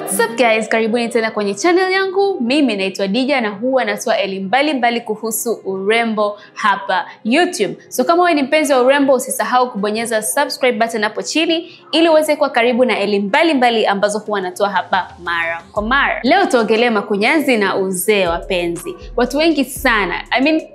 What's up guys, karibuni tena kwenye channel yangu. Mimi naitwa Dija na huwa natoa elimu mbalimbali kuhusu urembo hapa YouTube. So kama wewe ni mpenzi wa urembo, usisahau kubonyeza subscribe button hapo chini ili uweze kuwa karibu na elimu mbalimbali ambazo huwa natoa hapa mara kwa mara. Leo tuongelee makunyanzi na uzee wapenzi. Watu wengi sana,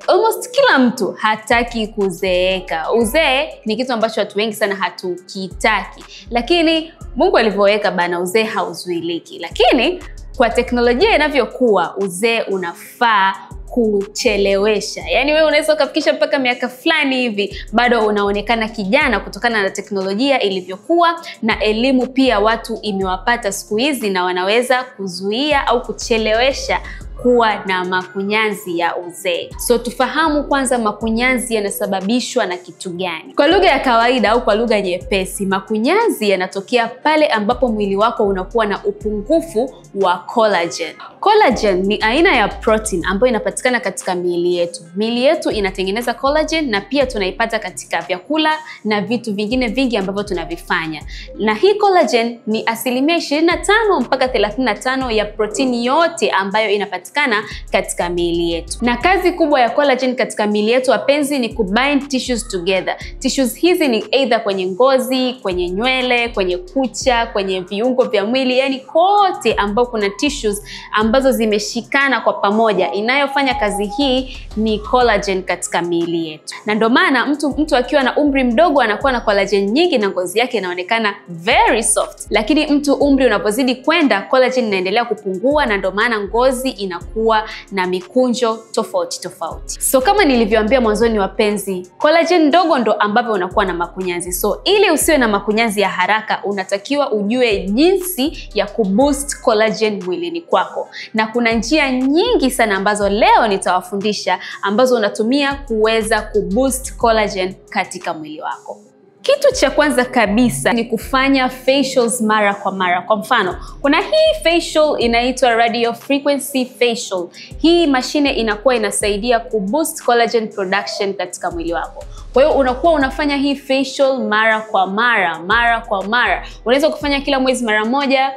almost kila mtu hataki kuzeeka. Uzee ni kitu ambacho watu wengi sana hatukitaki. Lakini Mungu alivyoweka bana, uzee hauzuiliki. Lakini kwa teknolojia inavyokuwa, uzee unafaa kuchelewesha. Yaani wewe unaweza kufikisha mpaka miaka fulani hivi bado unaonekana kijana kutokana na teknolojia ilivyokuwa, na elimu pia watu imewapata siku hizi na wanaweza kuzuia au kuchelewesha kuwa na makunyanzi ya uzee. So tufahamu kwanza makunyanzi yanasababishwa na kitu gani. Kwa lugha ya kawaida au kwa lugha nyepesi, makunyanzi yanatokea pale ambapo mwili wako unakuwa na upungufu wa collagen. Collagen ni aina ya protein ambayo inapatikana katika miili yetu. Miili yetu inatengeneza collagen na pia tunaipata katika vyakula na vitu vingine vingi ambavyo tunavifanya. Na hii collagen ni 25% mpaka 35% ya protini yote ambayo inapatikana katika miili yetu. Na kazi kubwa ya collagen katika miili yetu wapenzi ni kubind tissues together. Tissues hizi ni either kwenye ngozi, kwenye nywele, kwenye kucha, kwenye viungo vya mwili, yani kote ambao kuna tissues ambazo zimeshikana kwa pamoja. Inayofanya kazi hii ni collagen katika miili yetu. Na ndio maana mtu akiwa na umri mdogo anakuwa na collagen nyingi na ngozi yake inaonekana very soft. Lakini mtu umri unapozidi kwenda, collagen inaendelea kupungua na ndio maana ngozi inakuwa na mikunjo tofauti tofauti. So kama nilivyoambia mwanzoni wapenzi, collagen ndogo ndo ambavyo unakuwa na makunyanzi. So ili usiwe na makunyanzi ya haraka, unatakiwa ujue jinsi ya kuboost collagen mwilini kwako. Na kuna njia nyingi sana ambazo leo nitawafundisha ambazo unatumia kuweza kuboost collagen katika mwili wako. Kitu cha kwanza kabisa ni kufanya facials mara kwa mara. Kwa mfano, kuna hii facial inaitwa radio frequency facial. Hii mashine inakuwa inasaidia kuboost collagen production katika mwili wako. Kwa hiyo unakuwa unafanya hii facial mara kwa mara. Unaweza kufanya kila mwezi mara moja,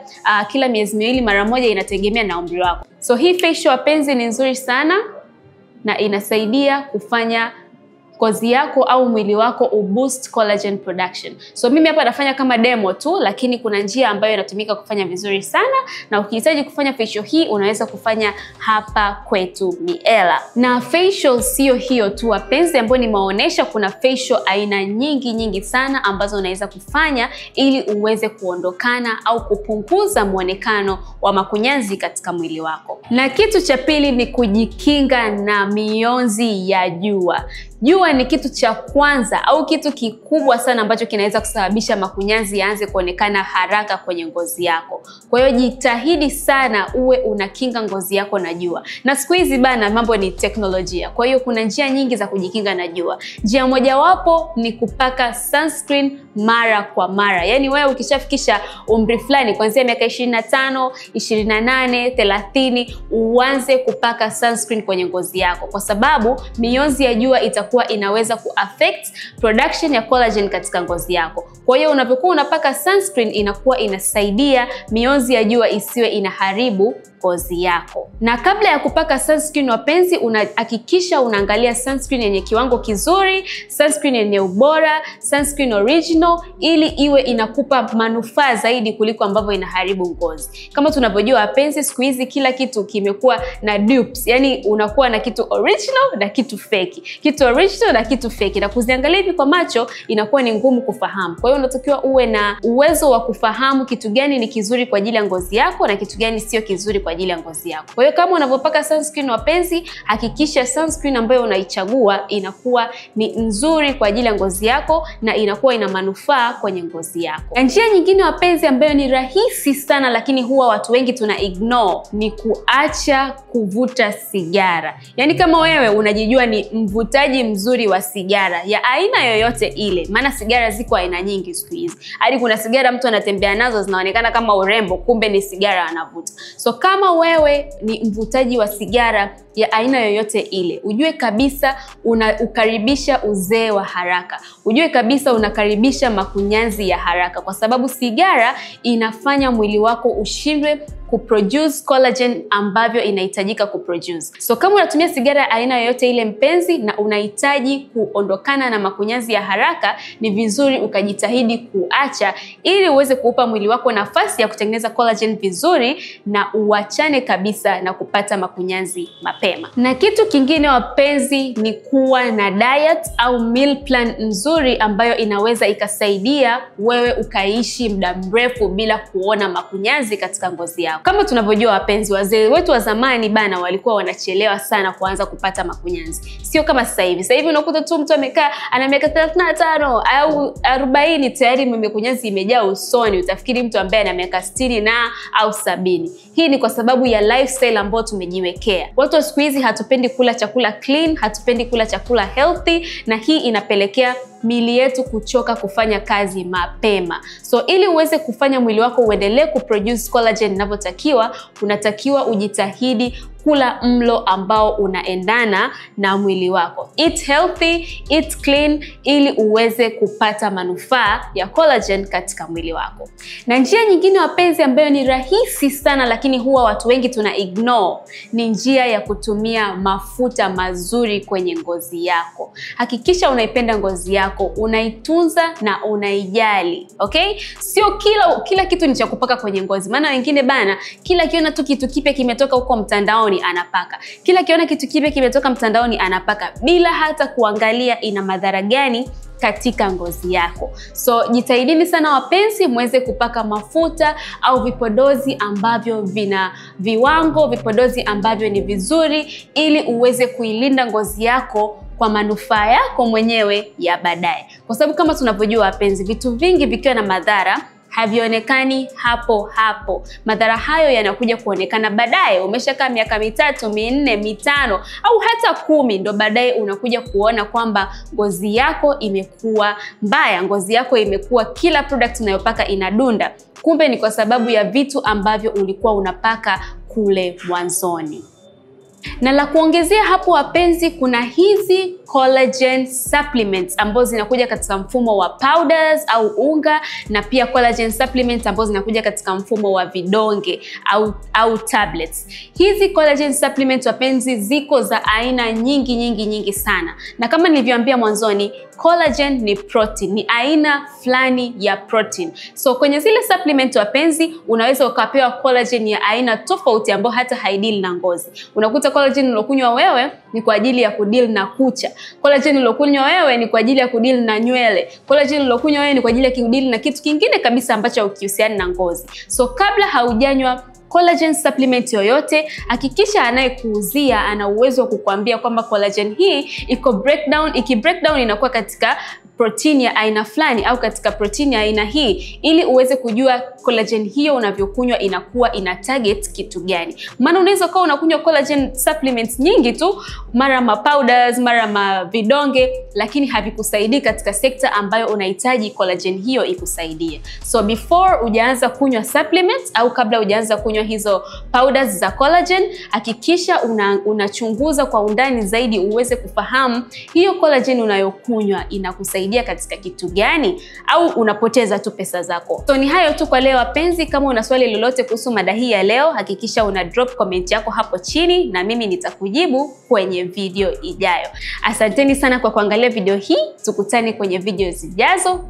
kila miezi miwili mara moja, inategemea na umri wako. So hii facial wapenzi ni nzuri sana na inasaidia kufanya ngozi yako au mwili wako uboost collagen production. So mimi hapa nafanya kama demo tu, lakini kuna njia ambayo inatumika kufanya vizuri sana, na ukihitaji kufanya facial hii unaweza kufanya hapa kwetu Miela. Na facial sio hiyo tu wapenzi, ambayo nimeonyesha kuna facial aina nyingi sana ambazo unaweza kufanya ili uweze kuondokana au kupunguza muonekano wa makunyanzi katika mwili wako. Na kitu cha pili ni kujikinga na mionzi ya jua. Jua ni kitu cha kwanza au kitu kikubwa sana ambacho kinaweza kusababisha makunyanzi yaanze kuonekana haraka kwenye ngozi yako. Kwa hiyo jitahidi sana uwe unakinga ngozi yako na jua. Na siku hizi bana mambo ni teknolojia. Kwa hiyo kuna njia nyingi za kujikinga na jua. Njia mojawapo ni kupaka sunscreen mara kwa mara. Yaani wewe ukishafikisha umri fulani kuanzia miaka 25, 28, 30 uanze kupaka sunscreen kwenye ngozi yako, kwa sababu mionzi ya jua itakuwa inaweza kuaffect production ya collagen katika ngozi yako. Kwa hiyo unapokuwa unapaka sunscreen inakuwa inasaidia mionzi ya jua isiwe inaharibu ngozi yako. Na kabla ya kupaka sunscreen wapenzi, unahakikisha unaangalia sunscreen yenye kiwango kizuri, sunscreen yenye ubora, sunscreen original, ili iwe inakupa manufaa zaidi kuliko ambavyo inaharibu ngozi. Kama tunavyojua wapenzi, siku hizi kila kitu kimekuwa na dupes. Yaani unakuwa na kitu original na kitu fake. Kitu original na kitu fake. Na kuziangalia hivi kwa macho inakuwa ni ngumu kufahamu. Kwa hiyo unatakiwa uwe na uwezo wa kufahamu kitu gani ni kizuri kwa ajili ya ngozi yako na kitu gani sio kizuri kwa ajili ya ngozi yako. Kwa hiyo kama unavyopaka sunscreen wapenzi, hakikisha sunscreen ambayo unaichagua inakuwa ni nzuri kwa ajili ya ngozi yako na inakuwa ina manufaa kwenye ngozi yako. Na njia nyingine wapenzi ambayo ni rahisi sana lakini huwa watu wengi tuna ignore ni kuacha kuvuta sigara. Yaani kama wewe unajijua ni mvutaji mzuri wa sigara ya aina yoyote ile, maana sigara ziko aina nyingi siku hizi. Hadi kuna sigara mtu anatembea nazo zinaonekana kama urembo, kumbe ni sigara anavuta. So kama wewe ni mvutaji wa sigara ya aina yoyote ile, ujue kabisa unaukaribisha uzee wa haraka. Ujue kabisa unakaribisha kusababisha makunyanzi ya haraka, kwa sababu sigara inafanya mwili wako ushindwe kuproduce collagen ambavyo inahitajika kuproduce. So kama unatumia sigara aina yoyote ile mpenzi na unahitaji kuondokana na makunyanzi ya haraka, ni vizuri ukajitahidi kuacha ili uweze kuupa mwili wako nafasi ya kutengeneza collagen vizuri na uachane kabisa na kupata makunyanzi mapema. Na kitu kingine wapenzi ni kuwa na diet au meal plan nzuri ambayo inaweza ikasaidia wewe ukaishi muda mrefu bila kuona makunyanzi katika ngozi yako. Kama tunavyojua wapenzi, wazee wetu wa zamani bana walikuwa wanachelewa sana kuanza kupata makunyanzi. Sio kama sasa hivi. Sasa hivi unakuta tu mtu amekaa ana miaka 35 au 40 tayari makunyanzi imejaa usoni. Utafikiri mtu ambaye ana miaka 60 na au 70. Hii ni kwa sababu ya lifestyle ambayo tumejiwekea. Watu wa siku hizi hatupendi kula chakula clean, hatupendi kula chakula healthy, na hii inapelekea miili yetu kuchoka kufanya kazi mapema. So ili uweze kufanya mwili wako uendelee kuproduce collagen inavyotakiwa, unatakiwa ujitahidi kula mlo ambao unaendana na mwili wako. Eat healthy, eat clean ili uweze kupata manufaa ya collagen katika mwili wako. Na njia nyingine wapenzi ambayo ni rahisi sana lakini huwa watu wengi tuna ignore, ni njia ya kutumia mafuta mazuri kwenye ngozi yako. Hakikisha unaipenda ngozi yako, unaitunza na unaijali, okay? Sio kila kitu ni cha kupaka kwenye ngozi. Maana wengine bana, kila kiona tu kitu kipya kimetoka huko mtandaoni anapaka. Kila kiona kitu kipya kimetoka mtandaoni anapaka bila hata kuangalia ina madhara gani katika ngozi yako. So jitahidini sana wapenzi muweze kupaka mafuta au vipodozi ambavyo vina viwango, vipodozi ambavyo ni vizuri ili uweze kuilinda ngozi yako kwa manufaa yako mwenyewe ya baadaye. Kwa sababu kama tunavyojua wapenzi, vitu vingi vikiwa na madhara havionekani hapo hapo. Madhara hayo yanakuja kuonekana baadaye. Umeshakaa miaka 3, 4, 5 au hata 10, ndo baadaye unakuja kuona kwamba ngozi yako imekuwa mbaya, ngozi yako imekuwa kila product unayopaka inadunda. Kumbe ni kwa sababu ya vitu ambavyo ulikuwa unapaka kule mwanzoni. Na la kuongezea hapo wapenzi, kuna hizi collagen supplements ambazo zinakuja katika mfumo wa powders au unga, na pia collagen supplements ambazo zinakuja katika mfumo wa vidonge au tablets. Hizi collagen supplements wapenzi ziko za aina nyingi sana. Na kama nilivyoambia mwanzoni, collagen ni protein, ni aina fulani ya protein. So kwenye zile supplement wapenzi, unaweza ukapewa collagen ya aina tofauti ambayo hata haideal na ngozi. Unakuta collagen ulokunywa wewe ni kwa ajili ya kudeal na kucha. Collagen ulokunywa wewe ni kwa ajili ya kudeal na nywele. Collagen ulokunywa wewe ni kwa ajili ya kudeal na kitu kingine kabisa ambacho hakihusiani na ngozi. So kabla haujanywa collagen supplement yoyote, hakikisha anayekuuzia ana uwezo wa kukuambia kwamba collagen hii iki breakdown inakuwa katika protein ya aina fulani au katika protein ya aina hii, ili uweze kujua collagen hiyo unavyokunywa inakuwa ina target kitu gani. Maana unaweza kuwa unakunywa collagen supplements nyingi tu, mara ma powders, mara ma vidonge, lakini havikusaidii katika sekta ambayo unahitaji collagen hiyo ikusaidie. So before hujaanza kunywa supplements au kabla hujaanza kunywa hizo powders za collagen, hakikisha unachunguza kwa undani zaidi uweze kufahamu hiyo collagen unayokunywa inakusaidia katika kitu gani, au unapoteza tu pesa zako. So ni hayo tu kwa leo wapenzi. Kama una swali lolote kuhusu mada hii ya leo, hakikisha una drop comment yako hapo chini na mimi nitakujibu kwenye video ijayo. Asanteni sana kwa kuangalia video hii. Tukutane kwenye video zijazo.